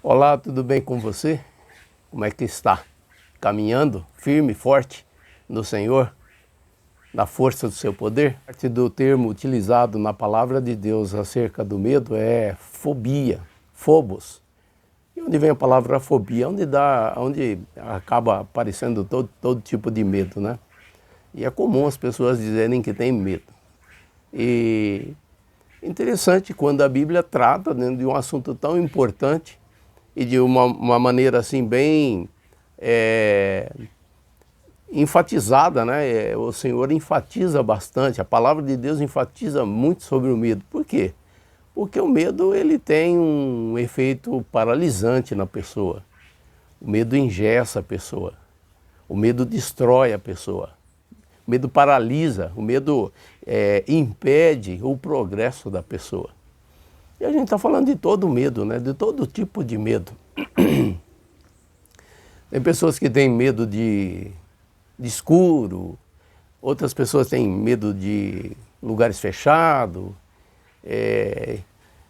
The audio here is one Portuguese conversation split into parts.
Olá, tudo bem com você? Como é que está? Caminhando firme, forte no Senhor, na força do seu poder? Parte do termo utilizado na palavra de Deus acerca do medo é fobia, phobos. E onde vem a palavra fobia? Onde acaba aparecendo todo tipo de medo, né? E é comum as pessoas dizerem que têm medo. E interessante quando a Bíblia trata, né, de um assunto tão importante e de uma maneira assim bem enfatizada, né? O Senhor enfatiza bastante, a palavra de Deus enfatiza muito sobre o medo. Por quê? Porque o medo ele tem um efeito paralisante na pessoa. O medo engessa a pessoa. O medo destrói a pessoa. O medo paralisa, o medo impede o progresso da pessoa. E a gente está falando de todo medo, né? De todo tipo de medo. Tem pessoas que têm medo de escuro, outras pessoas têm medo de lugares fechados.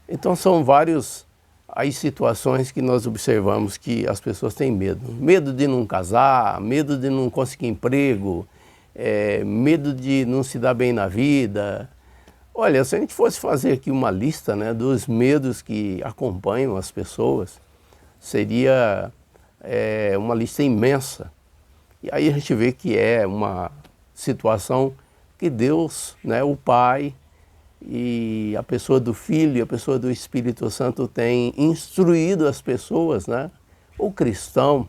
Então são várias as situações que nós observamos que as pessoas têm medo. Medo de não casar, medo de não conseguir emprego, medo de não se dar bem na vida. Olha, se a gente fosse fazer aqui uma lista, né, dos medos que acompanham as pessoas, seria uma lista imensa. E aí a gente vê que é uma situação que Deus, né, o Pai, e a pessoa do Filho e a pessoa do Espírito Santo tem instruído as pessoas, né, o cristão,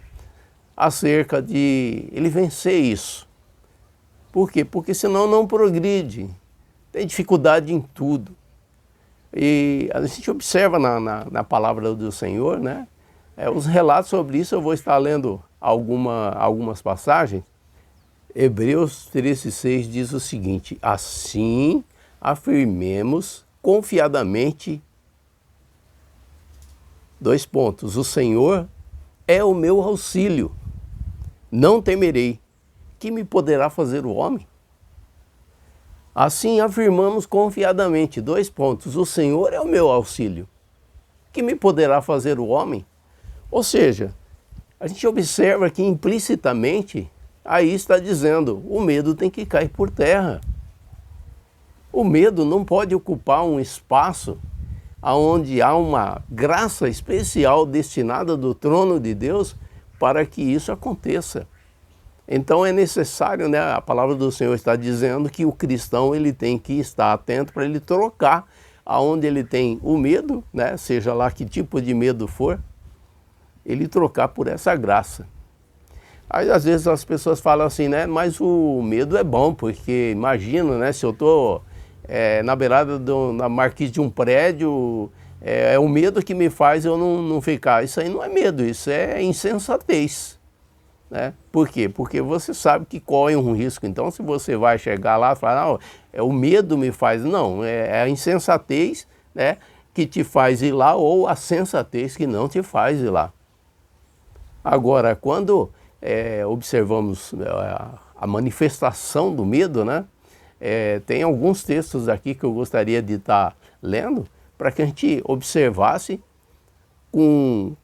acerca de ele vencer isso. Por quê? Porque senão não progride. Tem dificuldade em tudo. E a gente observa na palavra do Senhor, né? Os relatos sobre isso, eu vou estar lendo algumas passagens. Hebreus 13:6 diz o seguinte: assim afirmemos confiadamente, o Senhor é o meu auxílio, não temerei, que me poderá fazer o homem? Assim afirmamos confiadamente, o Senhor é o meu auxílio, que me poderá fazer o homem? Ou seja, a gente observa que implicitamente aí está dizendo, o medo tem que cair por terra. O medo não pode ocupar um espaço onde há uma graça especial destinada do trono de Deus para que isso aconteça. Então é necessário, né, a palavra do Senhor está dizendo que o cristão ele tem que estar atento para ele trocar aonde ele tem o medo, né, seja lá que tipo de medo for, ele trocar por essa graça. Aí às vezes as pessoas falam assim, né, mas o medo é bom, porque imagina, né, se eu estou na beirada na marquise de um prédio, é o medo que me faz eu não ficar. Isso aí não é medo, isso é insensatez. Né? Por quê? Porque você sabe que corre um risco. Então se você vai chegar lá e falar, não, o medo me faz, não, é a insensatez, né, que te faz ir lá, ou a sensatez que não te faz ir lá. Agora, quando observamos a manifestação do medo, né, tem alguns textos aqui que eu gostaria de estar lendo para que a gente observasse com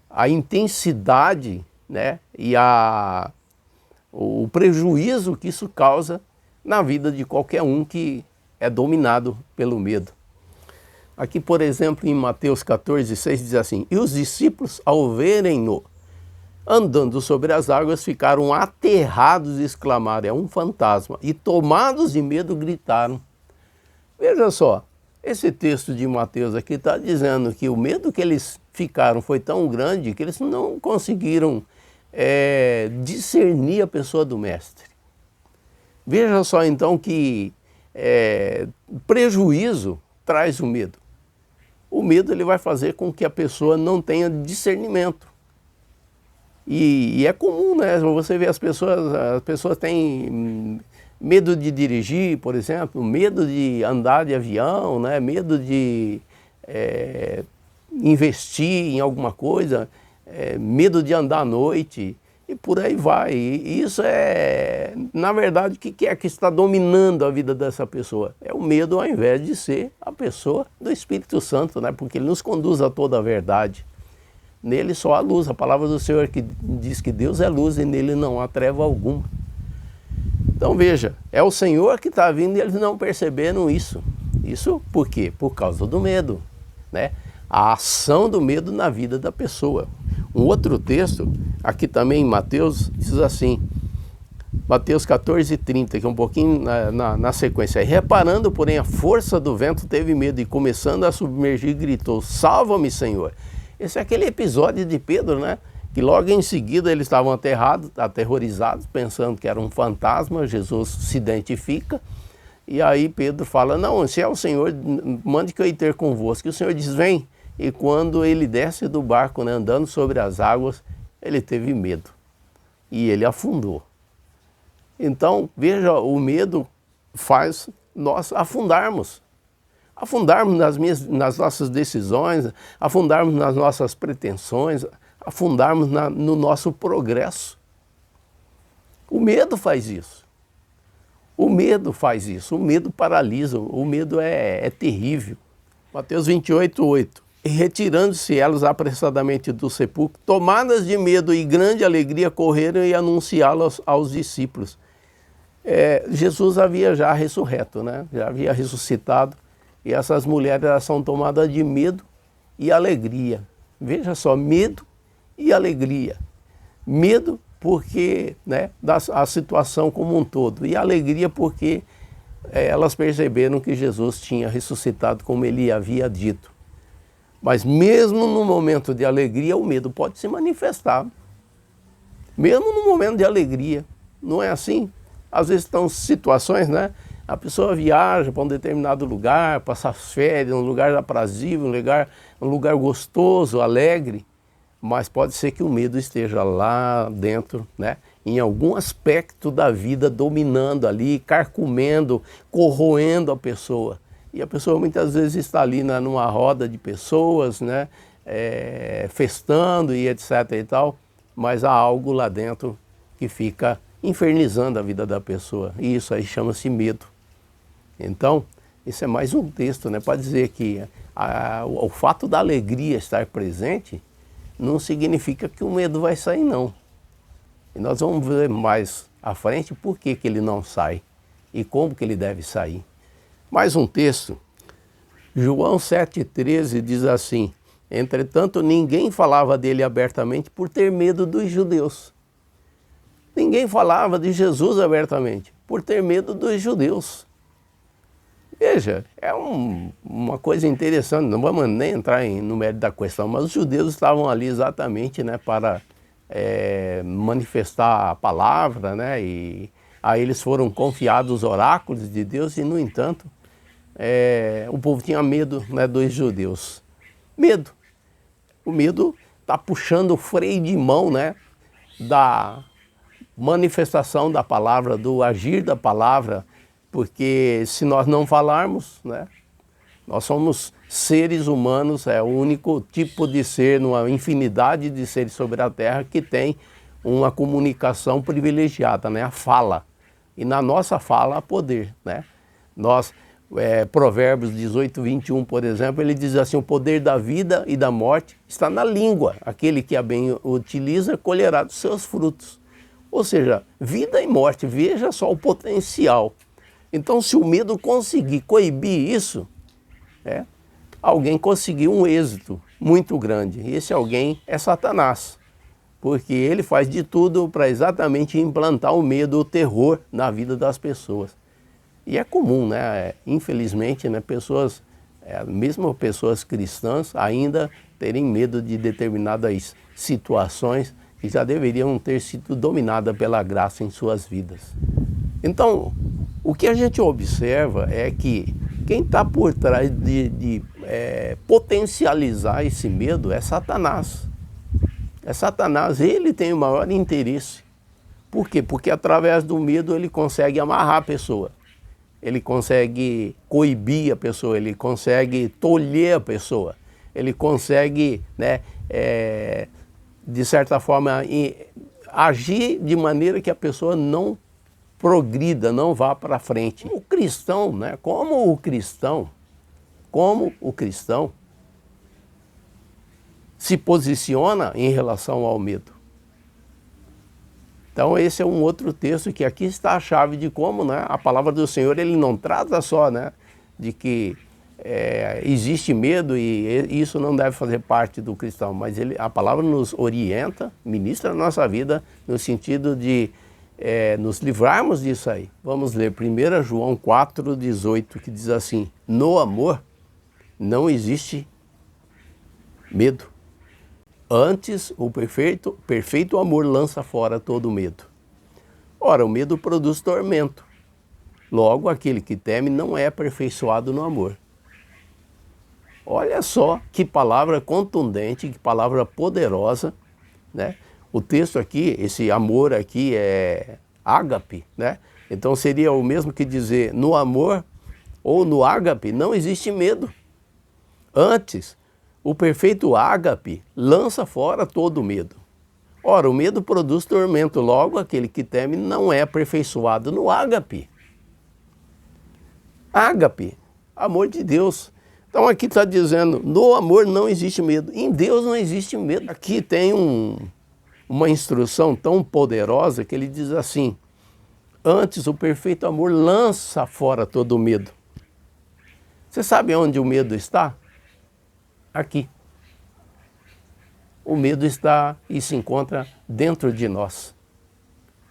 a intensidade, né, e o prejuízo que isso causa na vida de qualquer um que é dominado pelo medo. Aqui, por exemplo, em Mateus 14:6 diz assim: e os discípulos, ao verem-no andando sobre as águas, ficaram aterrados e exclamaram, é um fantasma, e tomados de medo gritaram. Veja só, esse texto de Mateus aqui está dizendo que o medo que eles ficaram foi tão grande que eles não conseguiram discernir a pessoa do mestre. Veja só então que prejuízo traz o medo. O medo ele vai fazer com que a pessoa não tenha discernimento. E é comum, né? Você vê as pessoas têm medo de dirigir, por exemplo, medo de andar de avião, né? Medo de investir em alguma coisa, medo de andar à noite e por aí vai. E isso na verdade, o que é que está dominando a vida dessa pessoa? É o medo ao invés de ser a pessoa do Espírito Santo, né? Porque ele nos conduz a toda a verdade. Nele só há luz. A palavra do Senhor que diz que Deus é luz e nele não há treva alguma. Então veja, é o Senhor que está vindo e eles não perceberam isso. Isso por quê? Por causa do medo, né? A ação do medo na vida da pessoa. Um outro texto, aqui também em Mateus, diz assim, Mateus 14:30, que é um pouquinho na sequência. Reparando, porém, a força do vento, teve medo e começando a submergir, gritou, salva-me, Senhor. Esse é aquele episódio de Pedro, né? Que logo em seguida eles estavam aterrorizados, pensando que era um fantasma. Jesus se identifica e aí Pedro fala, não, se é o Senhor, mande que eu ir ter convosco. E o Senhor diz, vem. E quando ele desce do barco, né, andando sobre as águas, ele teve medo e ele afundou. Então, veja, o medo faz nós afundarmos. Afundarmos nas nossas decisões, afundarmos nas nossas pretensões, afundarmos no nosso progresso. O medo faz isso. O medo faz isso. O medo paralisa. O medo é terrível. Mateus 28:8. E retirando-se elas apressadamente do sepulcro, tomadas de medo e grande alegria, correram e anunciá-lo aos discípulos. Jesus havia já ressurreto, né? Já havia ressuscitado. E essas mulheres, elas são tomadas de medo e alegria. Veja só, medo e alegria. Medo porque, né, a situação como um todo. E alegria porque elas perceberam que Jesus tinha ressuscitado como ele havia dito. Mas mesmo no momento de alegria, o medo pode se manifestar. Mesmo no momento de alegria. Não é assim? Às vezes estão situações, né? A pessoa viaja para um determinado lugar, passar férias, um lugar aprazível, um lugar gostoso, alegre, mas pode ser que o medo esteja lá dentro, né? Em algum aspecto da vida, dominando ali, carcomendo, corroendo a pessoa. E a pessoa muitas vezes está ali numa roda de pessoas, né? Festando e etc. e tal, mas há algo lá dentro que fica infernizando a vida da pessoa. E isso aí chama-se medo. Então, isso é mais um texto, né, para dizer que o fato da alegria estar presente não significa que o medo vai sair, não. E nós vamos ver mais à frente por que ele não sai e como que ele deve sair. Mais um texto, João 7,13 diz assim, entretanto ninguém falava dele abertamente por ter medo dos judeus. Ninguém falava de Jesus abertamente por ter medo dos judeus. Veja, é uma coisa interessante, não vamos nem entrar no mérito da questão, mas os judeus estavam ali exatamente, né, para manifestar a palavra, né, e a eles foram confiados os oráculos de Deus e, no entanto, o povo tinha medo, né, dos judeus. Medo. O medo está puxando o freio de mão, né, da manifestação da palavra, do agir da palavra, porque se nós não falarmos, né, nós somos seres humanos, é o único tipo de ser, numa infinidade de seres sobre a Terra, que tem uma comunicação privilegiada, né, a fala. E na nossa fala há poder, né? Provérbios 18:21, por exemplo, ele diz assim, o poder da vida e da morte está na língua. Aquele que a bem utiliza colherá dos seus frutos. Ou seja, vida e morte, veja só o potencial. Então, se o medo conseguir coibir isso, alguém conseguiu um êxito muito grande. E esse alguém é Satanás, porque ele faz de tudo para exatamente implantar o medo, o terror na vida das pessoas. E é comum, né? Infelizmente, né, pessoas, mesmo pessoas cristãs, ainda terem medo de determinadas situações que já deveriam ter sido dominadas pela graça em suas vidas. Então, o que a gente observa é que quem está por trás de potencializar esse medo é Satanás. É Satanás, ele tem o maior interesse. Por quê? Porque através do medo ele consegue amarrar a pessoa. Ele consegue coibir a pessoa, ele consegue tolher a pessoa. Ele consegue, né, de certa forma, agir de maneira que a pessoa não progrida, não vá para frente. O cristão, né, como o cristão, se se posiciona em relação ao medo. Então esse é um outro texto que aqui está a chave de como, né, a palavra do Senhor, ele não trata só, né, de que existe medo e isso não deve fazer parte do cristão, mas a palavra nos orienta, ministra a nossa vida no sentido de nos livrarmos disso aí. Vamos ler 1 João 4,18, que diz assim: no amor não existe medo. Antes, o perfeito amor lança fora todo medo. Ora, o medo produz tormento. Logo, aquele que teme não é aperfeiçoado no amor. Olha só que palavra contundente, que palavra poderosa, né? O texto aqui, esse amor aqui é ágape, né? Então seria o mesmo que dizer, no amor ou no ágape não existe medo. Antes, o perfeito ágape lança fora todo medo. Ora, o medo produz tormento, logo aquele que teme não é aperfeiçoado no ágape. Ágape, amor de Deus. Então aqui está dizendo, no amor não existe medo, em Deus não existe medo. Aqui tem uma instrução tão poderosa que ele diz assim: antes o perfeito amor lança fora todo medo. Você sabe onde o medo está? Aqui. O medo está e se encontra dentro de nós.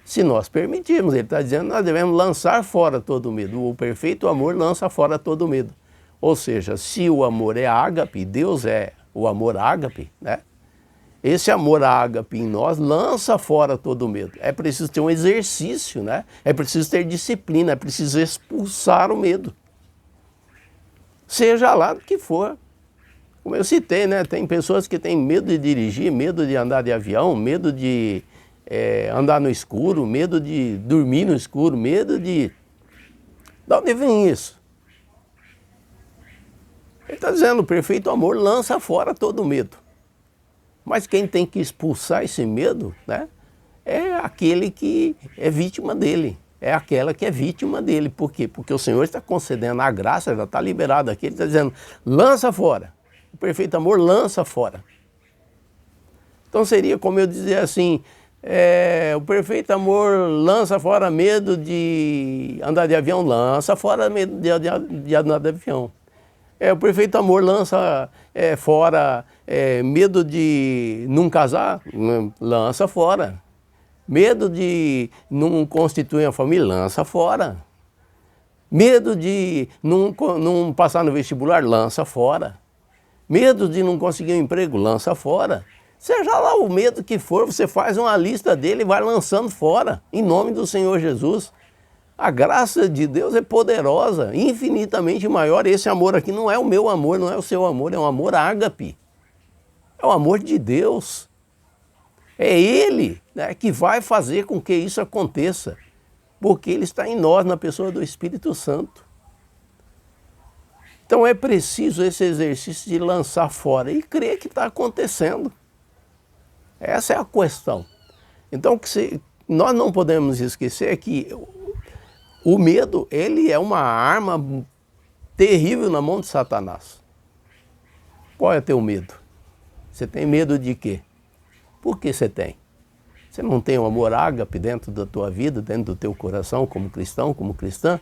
Se nós permitirmos, ele está dizendo, nós devemos lançar fora todo medo. O perfeito amor lança fora todo medo. Ou seja, se o amor é ágape, Deus é o amor ágape, né? Esse amor ágape em nós lança fora todo medo. É preciso ter um exercício, né? É preciso ter disciplina, é preciso expulsar o medo. Seja lá do que for. Como eu citei, né? Tem pessoas que têm medo de dirigir, medo de andar de avião, medo de andar no escuro, medo de dormir no escuro, medo de... De onde vem isso? Ele está dizendo, o perfeito amor lança fora todo medo. Mas quem tem que expulsar esse medo, né, é aquele que é vítima dele. É aquela que é vítima dele. Por quê? Porque o Senhor está concedendo a graça, já está liberado aqui. Ele está dizendo, lança fora. O perfeito amor lança fora. Então seria como eu dizer assim, o perfeito amor lança fora medo de andar de avião, lança fora medo de andar de avião. O perfeito amor lança fora medo de não casar, lança fora. Medo de não constituir uma família, lança fora. Medo de não passar no vestibular, lança fora. Medo de não conseguir um emprego, lança fora. Seja lá o medo que for, você faz uma lista dele e vai lançando fora, em nome do Senhor Jesus. A graça de Deus é poderosa, infinitamente maior. Esse amor aqui não é o meu amor, não é o seu amor, é um amor ágape. É o amor de Deus. É Ele, né, que vai fazer com que isso aconteça, porque Ele está em nós, na pessoa do Espírito Santo. Então é preciso esse exercício de lançar fora e crer que está acontecendo. Essa é a questão. Então nós não podemos esquecer que o medo, ele é uma arma terrível na mão de Satanás. Qual é teu medo? Você tem medo de quê? Por que você tem? Você não tem o amor ágape dentro da tua vida, dentro do teu coração, como cristão, como cristã?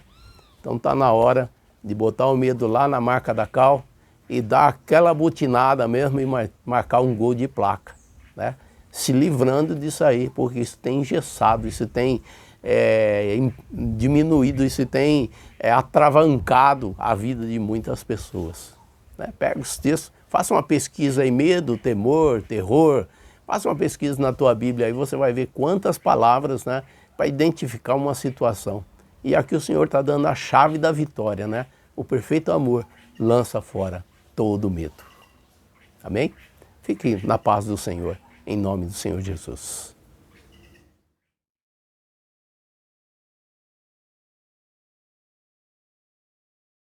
Então está na hora de botar o medo lá na marca da cal e dar aquela butinada mesmo e marcar um gol de placa, né? Se livrando disso aí, porque isso tem engessado, isso tem diminuído, isso tem atravancado a vida de muitas pessoas, né? Pega os textos, faça uma pesquisa aí, medo, temor, terror, faça uma pesquisa na tua Bíblia aí, você vai ver quantas palavras, né, para identificar uma situação. E aqui o Senhor está dando a chave da vitória, né? O perfeito amor lança fora todo medo. Amém? Fique na paz do Senhor, em nome do Senhor Jesus.